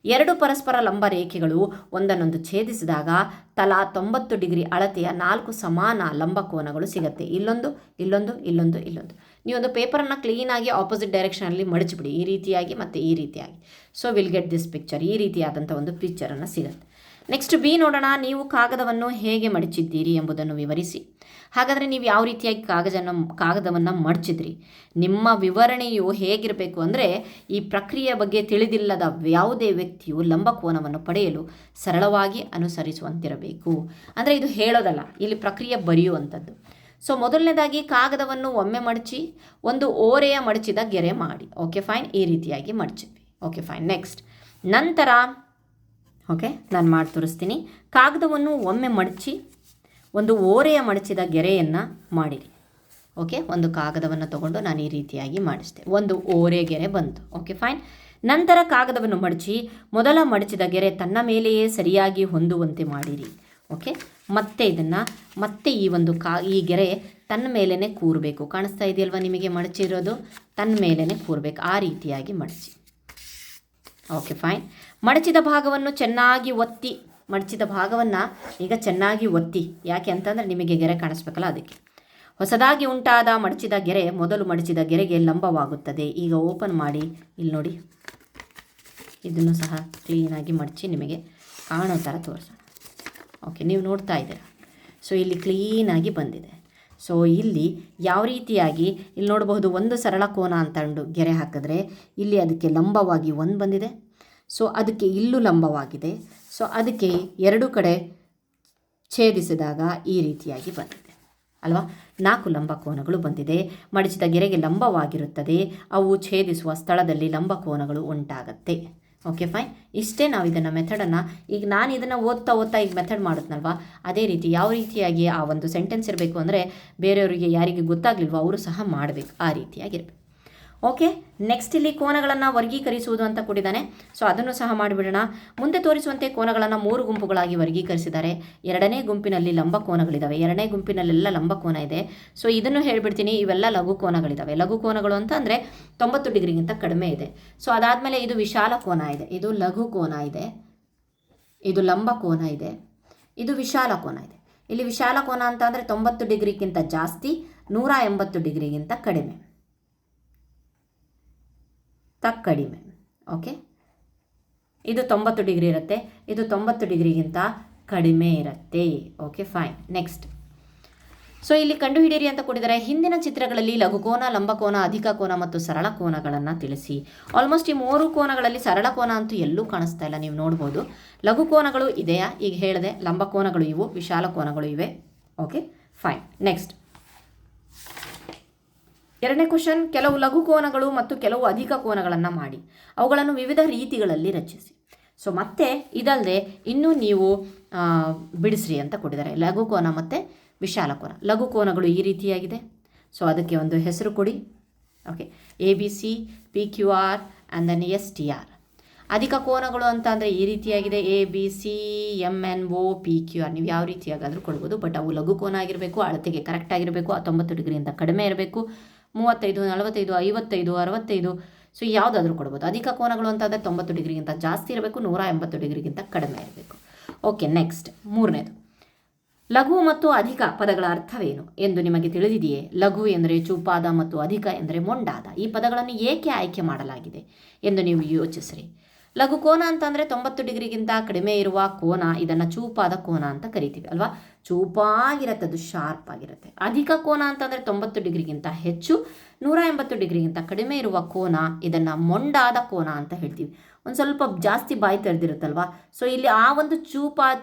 2 ಪರಸ್ಪರ ಲಂಬ ರೇಖೆಗಳು ಒಂದನ್ನೊಂದು ಛೇದಿಸಿದಾಗ ತಲಾ 90 ಡಿಗ್ರಿ ಅಳತೆಯ 4 ಸಮಾನ ಲಂಬಕೋನಗಳು ಸಿಗುತ್ತೆ. ಇಲ್ಲೊಂದು, ಇಲ್ಲೊಂದು, ಇಲ್ಲೊಂದು, ಇಲ್ಲೊಂದು. ನೀವೊಂದು ಪೇಪರನ್ನು ಕ್ಲೀನಾಗಿ ಆಪೋಸಿಟ್ ಡೈರೆಕ್ಷನಲ್ಲಿ ಮಡಚಿಬಿಡಿ, ಈ ರೀತಿಯಾಗಿ ಮತ್ತು ಈ ರೀತಿಯಾಗಿ. So will get this picture. ಈ ರೀತಿಯಾದಂಥ ಒಂದು ಪಿಕ್ಚರನ್ನು ಸಿಗುತ್ತೆ. ನೆಕ್ಸ್ಟ್ ಬಿ ನೋಡೋಣ. ನೀವು ಕಾಗದವನ್ನು ಹೇಗೆ ಮಡಚಿದ್ದೀರಿ ಎಂಬುದನ್ನು ವಿವರಿಸಿ. ಹಾಗಾದರೆ ನೀವು ಯಾವ ರೀತಿಯಾಗಿ ಕಾಗದವನ್ನು ಮಡಚಿದ್ರಿ? ನಿಮ್ಮ ವಿವರಣೆಯು ಹೇಗಿರಬೇಕು ಅಂದರೆ, ಈ ಪ್ರಕ್ರಿಯೆಯ ಬಗ್ಗೆ ತಿಳಿದಿಲ್ಲದ ಯಾವುದೇ ವ್ಯಕ್ತಿಯು ಲಂಬಕೋನವನ್ನು ಪಡೆಯಲು ಸರಳವಾಗಿ ಅನುಸರಿಸುವಂತಿರಬೇಕು. ಅಂದರೆ ಇದು ಹೇಳೋದಲ್ಲ, ಇಲ್ಲಿ ಪ್ರಕ್ರಿಯೆ ಬರೆಯುವಂಥದ್ದು. ಸೊ ಮೊದಲನೇದಾಗಿ ಕಾಗದವನ್ನು ಒಮ್ಮೆ ಮಡಚಿ ಒಂದು ಓರೆಯ ಮಡಚಿದ ಗೆರೆ ಮಾಡಿ. ಓಕೆ ಫೈನ್, ಈ ರೀತಿಯಾಗಿ ಮಡಚಿದ್ವಿ. Okay fine. ನೆಕ್ಸ್ಟ್ ನಂತರ ಓಕೆ ನಾನು ಮಾಡಿ ತೋರಿಸ್ತೀನಿ. ಕಾಗದವನ್ನು ಒಮ್ಮೆ ಮಡಚಿ ಒಂದು ಓರೆಯ ಮಡಚಿದ ಗೆರೆಯನ್ನು ಮಾಡಿರಿ. ಓಕೆ, ಒಂದು ಕಾಗದವನ್ನು ತಗೊಂಡು ನಾನು ಈ ರೀತಿಯಾಗಿ ಮಾಡಿಸಿದೆ, ಒಂದು ಓರೆ ಗೆರೆ ಬಂತು. Okay fine. ನಂತರ ಕಾಗದವನ್ನು ಮಡಚಿ ಮೊದಲ ಮಡಚಿದ ಗೆರೆ ತನ್ನ ಮೇಲೆಯೇ ಸರಿಯಾಗಿ ಹೊಂದುವಂತೆ ಮಾಡಿರಿ. ಓಕೆ, ಮತ್ತೆ ಈ ಒಂದು ಈ ಗೆರೆ ತನ್ನ ಮೇಲೇ ಕೂರಬೇಕು. ಕಾಣಿಸ್ತಾ ಇದೆಯಲ್ವ ನಿಮಗೆ ಮಡಚಿರೋದು? ತನ್ನ ಮೇಲೇ ಕೂರಬೇಕು, ಆ ರೀತಿಯಾಗಿ ಮಡಚಿ. Okay fine. ಮಡಚಿದ ಭಾಗವನ್ನು ಚೆನ್ನಾಗಿ ಒತ್ತಿ, ಮಡಚಿದ ಭಾಗವನ್ನು ಈಗ ಚೆನ್ನಾಗಿ ಒತ್ತಿ. ಯಾಕೆ ಅಂತಂದರೆ ನಿಮಗೆ ಗೆರೆ ಕಾಣಿಸ್ಬೇಕಲ್ಲ, ಅದಕ್ಕೆ. ಹೊಸದಾಗಿ ಉಂಟಾದ ಮಡಚಿದ ಗೆರೆ ಮೊದಲು ಮಡಚಿದ ಗೆರೆಗೆ ಲಂಬವಾಗುತ್ತದೆ. ಈಗ ಓಪನ್ ಮಾಡಿ ಇಲ್ಲಿ ನೋಡಿ, ಇದನ್ನು ಸಹ ಕ್ಲೀನಾಗಿ ಮಡಚಿ ನಿಮಗೆ ಕಾಣೋ ಥರ ತೋರಿಸೋಣ. ಓಕೆ, ನೀವು ನೋಡ್ತಾ ಇದ್ದೀರಾ. ಸೊ ಇಲ್ಲಿ ಕ್ಲೀನಾಗಿ ಬಂದಿದೆ. ಸೊ ಇಲ್ಲಿ ಯಾವ ರೀತಿಯಾಗಿ ಇಲ್ಲಿ ನೋಡಬಹುದು, ಒಂದು ಸರಳ ಕೋನ ಅಂತಂದು ಗೆರೆ ಹಾಕಿದ್ರೆ ಇಲ್ಲಿ ಅದಕ್ಕೆ ಲಂಬವಾಗಿ ಒಂದು ಬಂದಿದೆ. ಸೊ ಅದಕ್ಕೆ ಇಲ್ಲೂ ಲಂಬವಾಗಿದೆ. ಸೊ ಅದಕ್ಕೆ ಎರಡು ಕಡೆ ಛೇದಿಸಿದಾಗ ಈ ರೀತಿಯಾಗಿ ಬಂದಿದೆ ಅಲ್ವಾ. 4 ಲಂಬ ಕೋನಗಳು ಬಂದಿದೆ. ಮಡಚಿದ ಗೆರೆಗೆ ಲಂಬವಾಗಿರುತ್ತದೆ. ಅವು ಛೇದಿಸುವ ಸ್ಥಳದಲ್ಲಿ ಲಂಬ ಕೋನಗಳು ಉಂಟಾಗತ್ತೆ. Okay fine. ಇಷ್ಟೇ ನಾವು ಇದನ್ನು ಮೆಥಡನ್ನು, ಈಗ ನಾನು ಇದನ್ನು ಓದ್ತಾ ಈಗ ಮೆಥಡ್ ಮಾಡುತ್ತನಲ್ವ, ಅದೇ ರೀತಿ ಯಾವ ರೀತಿಯಾಗಿ ಆ ಒಂದು ಸೆಂಟೆನ್ಸ್ ಇರಬೇಕು ಅಂದರೆ ಬೇರೆಯವರಿಗೆ ಯಾರಿಗೆ ಗೊತ್ತಾಗಲಿಲ್ವೋ ಅವರು ಸಹ ಮಾಡಬೇಕು, ಆ ರೀತಿಯಾಗಿರಬೇಕು. ಓಕೆ, ನೆಕ್ಸ್ಟ್ ಇಲ್ಲಿ ಕೋನಗಳನ್ನು ವರ್ಗೀಕರಿಸುವುದು ಅಂತ ಕೊಟ್ಟಿದ್ದಾನೆ. ಸೊ ಅದನ್ನು ಸಹ ಮಾಡಿಬಿಡೋಣ. ಮುಂದೆ ತೋರಿಸುವಂತೆ ಕೋನಗಳನ್ನು 3 ಗುಂಪುಗಳಾಗಿ ವರ್ಗೀಕರಿಸಿದ್ದಾರೆ. 2ನೇ ಗುಂಪಿನಲ್ಲಿ ಲಂಬ ಕೋನಗಳಿದ್ದಾವೆ, 2ನೇ ಗುಂಪಿನಲ್ಲೆಲ್ಲ ಲಂಬ ಕೋನ ಇದೆ. ಸೊ ಇದನ್ನು ಹೇಳಿಬಿಡ್ತೀನಿ, ಇವೆಲ್ಲ ಲಘು ಕೋನಗಳಿದ್ದಾವೆ. ಲಘು ಕೋನಗಳು ಅಂತ ಅಂದರೆ 90 ಡಿಗ್ರಿಗಿಂತ ಕಡಿಮೆ ಇದೆ. ಸೊ ಅದಾದಮೇಲೆ ಇದು ವಿಶಾಲ ಕೋನ ಇದೆ, ಇದು ಲಘು ಕೋನ ಇದೆ, ಇದು ಲಂಬ ಕೋನ ಇದೆ, ಇದು ವಿಶಾಲ ಕೋನ ಇದೆ. ಇಲ್ಲಿ ವಿಶಾಲ ಕೋನ ಅಂತ ಅಂದರೆ 90 ಡಿಗ್ರಿಗಿಂತ ಜಾಸ್ತಿ, 180 ಡಿಗ್ರಿಗಿಂತ ಕಡಿಮೆ. ಕಡಿಮೆ. ಓಕೆ, ಇದು 90 ಡಿಗ್ರಿ ಇರುತ್ತೆ, ಇದು 90 ಡಿಗ್ರಿಗಿಂತ ಕಡಿಮೆ ಇರುತ್ತೆ. Okay fine. ನೆಕ್ಸ್ಟ್, ಸೊ ಇಲ್ಲಿ ಕಂಡುಹಿಡಿಯಿರಿ ಅಂತ ಕೊಟ್ಟಿದ್ದಾರೆ. ಹಿಂದಿನ ಚಿತ್ರಗಳಲ್ಲಿ ಲಘುಕೋನ, ಲಂಬಕೋನ, ಅಧಿಕ ಕೋನ ಮತ್ತು ಸರಳ ಕೋನಗಳನ್ನು ತಿಳಿಸಿ. ಆಲ್ಮೋಸ್ಟ್ ಈ 3 ಕೋನಗಳಲ್ಲಿ ಸರಳ ಕೋನ ಅಂತೂ ಎಲ್ಲೂ ಕಾಣಿಸ್ತಾ ಇಲ್ಲ, ನೀವು ನೋಡ್ಬೋದು. ಲಘು ಕೋನಗಳು ಇದೆಯಾ, ಈಗ ಹೇಳಿದೆ. ಲಂಬ ಕೋನಗಳು ಇವು, ವಿಶಾಲ ಕೋನಗಳು ಇವೆ. Okay fine. ನೆಕ್ಸ್ಟ್, 2ನೇ ಕ್ವಶನ್, ಕೆಲವು ಲಘು ಕೋನಗಳು ಮತ್ತು ಕೆಲವು ಅಧಿಕ ಕೋನಗಳನ್ನು ಮಾಡಿ ಅವುಗಳನ್ನು ವಿವಿಧ ರೀತಿಗಳಲ್ಲಿ ರಚಿಸಿ. ಸೊ ಮತ್ತೆ ಇದಲ್ಲದೆ ಇನ್ನೂ ನೀವು ಬಿಡಿಸ್ರಿ ಅಂತ ಕೊಟ್ಟಿದ್ದಾರೆ. ಲಘು ಕೋನ ಮತ್ತು ವಿಶಾಲ ಕೋನ. ಲಘು ಕೋನಗಳು ಈ ರೀತಿಯಾಗಿದೆ. ಸೊ ಅದಕ್ಕೆ ಒಂದು ಹೆಸರು ಕೊಡಿ. Okay, ABC, PQR and then STR. ಅಧಿಕ ಕೋನಗಳು ಅಂತ ಅಂದರೆ ಈ ರೀತಿಯಾಗಿದೆ, ABC, MNO, PQR. ನೀವು ಯಾವ ರೀತಿಯಾಗಾದರೂ ಕೊಡ್ಬೋದು, ಬಟ್ ಅವು ಲಘು ಕೋನ ಆಗಿರಬೇಕು, ಅಳತೆಗೆ ಕರೆಕ್ಟ್ ಆಗಿರಬೇಕು, 90 ಡಿಗ್ರಿಯಿಂದ ಕಡಿಮೆ ಇರಬೇಕು, 35, 45, 55, 65. ಸೊ ಯಾವುದಾದ್ರೂ ಕೊಡ್ಬೋದು. ಅಧಿಕ ಕೋನಗಳು ಅಂತಂದರೆ 90 ಡಿಗ್ರಿಗಿಂತ ಜಾಸ್ತಿ ಇರಬೇಕು, 180 ಡಿಗ್ರಿಗಿಂತ ಕಡಿಮೆ ಇರಬೇಕು. ಓಕೆ, ನೆಕ್ಸ್ಟ್ 3ನೇದು, ಲಘು ಮತ್ತು ಅಧಿಕ ಪದಗಳ ಅರ್ಥವೇನು ಎಂದು ನಿಮಗೆ ತಿಳಿದಿದೆಯೇ? ಲಘು ಎಂದರೆ ಚೂಪಾದ ಮತ್ತು ಅಧಿಕ ಎಂದರೆ ಮೊಂಡಾದ. ಈ ಪದಗಳನ್ನು ಏಕೆ ಆಯ್ಕೆ ಮಾಡಲಾಗಿದೆ ಎಂದು ನೀವು ಯೋಚಿಸ್ರಿ. ಲಘು ಕೋನ ಅಂತಂದರೆ 90 ಡಿಗ್ರಿಗಿಂತ ಕಡಿಮೆ ಇರುವ ಕೋನ, ಇದನ್ನು ಚೂಪಾದ ಕೋನ ಅಂತ ಕರಿತೀವಿ ಅಲ್ವಾ. ಚೂಪಾಗಿರುತ್ತೆ, ಅದು ಶಾರ್ಪ್ ಆಗಿರುತ್ತೆ. ಅಧಿಕ ಕೋನ ಅಂತಂದರೆ 90 ಡಿಗ್ರಿಗಿಂತ ಹೆಚ್ಚು, 180 ಡಿಗ್ರಿಗಿಂತ ಕಡಿಮೆ ಇರುವ ಕೋನ, ಇದನ್ನು ಮೊಂಡಾದ ಕೋನ ಅಂತ ಹೇಳ್ತೀವಿ. ಒಂದು ಸ್ವಲ್ಪ ಜಾಸ್ತಿ ಬಾಯಿ ತೆರೆದಿರುತ್ತಲ್ವ. ಸೊ ಇಲ್ಲಿ ಆ ಒಂದು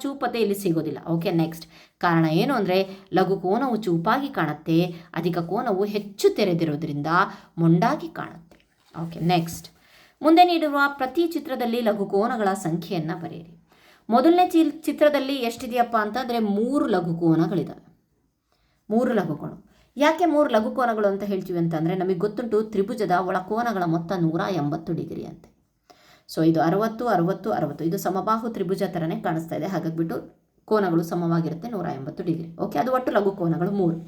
ಚೂಪತೆ ಇಲ್ಲಿ ಸಿಗೋದಿಲ್ಲ. ಓಕೆ, ನೆಕ್ಸ್ಟ್, ಕಾರಣ ಏನು ಅಂದರೆ ಲಘು ಕೋನವು ಚೂಪಾಗಿ ಕಾಣುತ್ತೆ, ಅಧಿಕ ಕೋನವು ಹೆಚ್ಚು ತೆರೆದಿರೋದ್ರಿಂದ ಮೊಂಡಾಗಿ ಕಾಣುತ್ತೆ. ಓಕೆ, ನೆಕ್ಸ್ಟ್, ಮುಂದೆ ನೀಡಿರುವ ಪ್ರತಿ ಚಿತ್ರದಲ್ಲಿ ಲಘು ಕೋನಗಳ ಸಂಖ್ಯೆಯನ್ನು ಬರೆಯಿರಿ. ಮೊದಲನೇ ಚಿತ್ರದಲ್ಲಿ ಎಷ್ಟಿದೆಯಪ್ಪ ಅಂತಂದರೆ 3 ಲಘು ಕೋನಗಳಿದ್ದಾವೆ. 3 ಲಘು ಕೋನ. ಯಾಕೆ 3 ಲಘು ಕೋನಗಳು ಅಂತ ಹೇಳ್ತೀವಿ ಅಂತಂದರೆ ನಮಗೆ ಗೊತ್ತುಂಟು ತ್ರಿಭುಜದ ಒಳಕೋನಗಳ ಮೊತ್ತ 180 ಡಿಗ್ರಿ ಅಂತೆ. ಸೊ ಇದು 60, 60, 60. ಇದು ಸಮಬಾಹು ತ್ರಿಭುಜ ಥರನೇ ಕಾಣಿಸ್ತಾ ಇದೆ, ಹಾಗಾಗಿಬಿಟ್ಟು ಕೋನಗಳು ಸಮವಾಗಿರುತ್ತೆ, 180 ಡಿಗ್ರಿ. ಓಕೆ, ಅದು ಒಟ್ಟು ಲಘು ಕೋನಗಳು 3.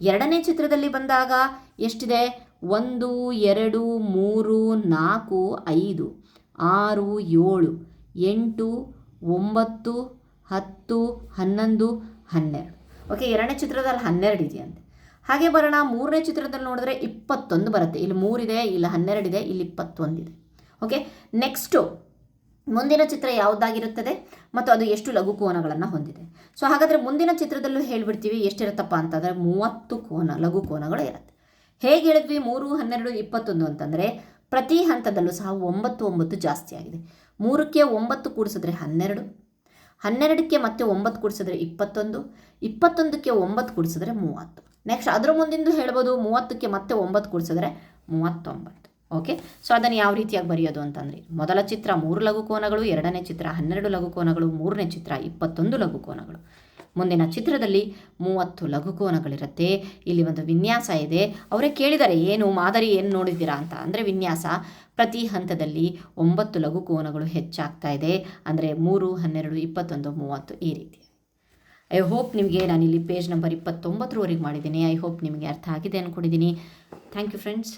2ನೇ ಚಿತ್ರದಲ್ಲಿ ಬಂದಾಗ ಎಷ್ಟಿದೆ? 1, 2, 3, 4, 5, 6, 7, 8, 9, 10, 11, 12. ಓಕೆ, 2ನೇ ಚಿತ್ರದಲ್ಲಿ 12 ಇದೆಯಂತೆ. ಹಾಗೆ ಬರೋಣ, 3ನೇ ಚಿತ್ರದಲ್ಲಿ ನೋಡಿದ್ರೆ 21 ಬರುತ್ತೆ. ಇಲ್ಲಿ 3 ಇದೆ, ಇಲ್ಲಿ 12 ಇದೆ, ಇಲ್ಲಿ 21 ಇದೆ. ಓಕೆ, ನೆಕ್ಸ್ಟು ಮುಂದಿನ ಚಿತ್ರ ಯಾವುದಾಗಿರುತ್ತದೆ ಮತ್ತು ಅದು ಎಷ್ಟು ಲಘು ಕೋನಗಳನ್ನು ಹೊಂದಿದೆ. ಸೊ ಹಾಗಾದರೆ ಮುಂದಿನ ಚಿತ್ರದಲ್ಲೂ ಹೇಳಿಬಿಡ್ತೀವಿ ಎಷ್ಟಿರುತ್ತಪ್ಪ ಅಂತಂದರೆ 30 ಕೋನ ಲಘು ಕೋನಗಳು ಇರುತ್ತೆ. ಹೇಗೆ ಹೇಳಿದ್ವಿ? 3, 12, 21 ಅಂತಂದರೆ ಪ್ರತಿ ಹಂತದಲ್ಲೂ ಸಹ 9, 9 ಜಾಸ್ತಿ ಆಗಿದೆ. 3ಕ್ಕೆ 9 ಕೂಡಿಸಿದ್ರೆ 12, 12ಕ್ಕೆ ಮತ್ತೆ 9 ಕೂಡಿಸಿದ್ರೆ 21, 21ಕ್ಕೆ 9 ಕೂಡಿಸಿದ್ರೆ 30. ನೆಕ್ಸ್ಟ್ ಅದರ ಮುಂದಿಂದು ಹೇಳ್ಬೋದು, 30ಕ್ಕೆ ಮತ್ತೆ 9 ಕೂಡಿಸಿದ್ರೆ 39. ಓಕೆ, ಸೊ ಅದನ್ನು ಯಾವ ರೀತಿಯಾಗಿ ಬರೆಯೋದು ಅಂತಂದರೆ ಮೊದಲ ಚಿತ್ರ 3 ಲಘು ಕೋನಗಳು, 2ನೇ ಚಿತ್ರ 12 ಲಘು ಕೋನಗಳು, 3ನೇ ಚಿತ್ರ 21 ಲಘು ಕೋನಗಳು. ಮುಂದಿನ ಚಿತ್ರದಲ್ಲಿ 30 ಲಘುಕೋನಗಳಿರುತ್ತೆ. ಇಲ್ಲಿ ಒಂದು ವಿನ್ಯಾಸ ಇದೆ. ಅವರೇ ಕೇಳಿದ್ದಾರೆ ಏನು ಮಾದರಿ ಏನು ನೋಡಿದ್ದೀರಾ ಅಂತ. ಅಂದರೆ ವಿನ್ಯಾಸ ಪ್ರತಿ ಹಂತದಲ್ಲಿ 9 ಲಘುಕೋನಗಳು ಹೆಚ್ಚಾಗ್ತಾ ಇದೆ. ಅಂದರೆ 3, 12, 21, 30 ಈ ರೀತಿ. ಐ ಹೋಪ್ ನಿಮಗೆ ನಾನಿಲ್ಲಿ ಪೇಜ್ ನಂಬರ್ 29ವರೆಗೆ ಮಾಡಿದ್ದೀನಿ. ಐ ಹೋಪ್ ನಿಮಗೆ ಅರ್ಥ ಆಗಿದೆ ಅಂದ್ಕೊಂಡಿದ್ದೀನಿ. Thank you friends.